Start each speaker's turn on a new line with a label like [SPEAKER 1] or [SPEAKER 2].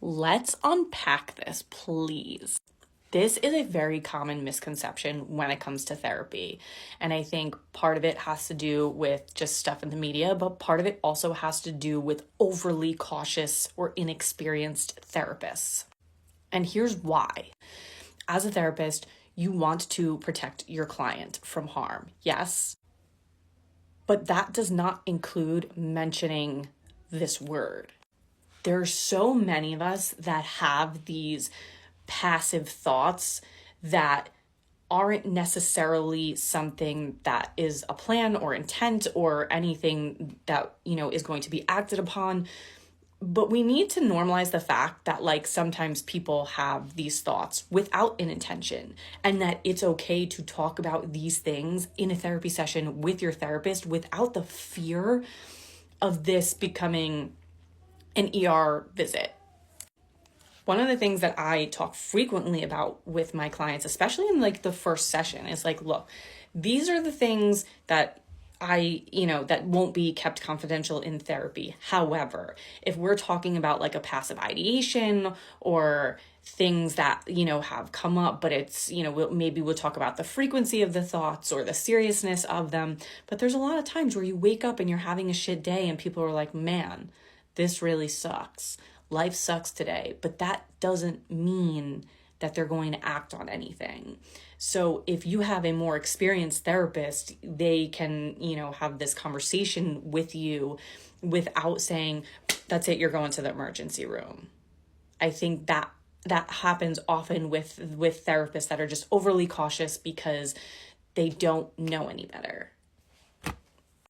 [SPEAKER 1] Let's unpack this, please. This is a very common misconception when it comes to therapy. And I think part of it has to do with just stuff in the media, but part of it also has to do with overly cautious or inexperienced therapists. And here's why. As a therapist, you want to protect your client from harm, yes? But that does not include mentioning this word. There are so many of us that have these passive thoughts that aren't necessarily something that is a plan or intent or anything that, is going to be acted upon. But we need to normalize the fact that sometimes people have these thoughts without an intention, and that it's okay to talk about these things in a therapy session with your therapist without the fear of this becoming an ER visit. One of the things that I talk frequently about with my clients, especially in the first session, is look, these are the things that that won't be kept confidential in therapy. However, if we're talking about a passive ideation or things that, have come up, but it's, maybe we'll talk about the frequency of the thoughts or the seriousness of them. But there's a lot of times where you wake up and you're having a shit day and people are like, man, this really sucks. Life sucks today. But that doesn't mean that they're going to act on anything. So if you have a more experienced therapist, they can, have this conversation with you without saying, that's it, you're going to the emergency room. I think that happens often with therapists that are just overly cautious because they don't know any better.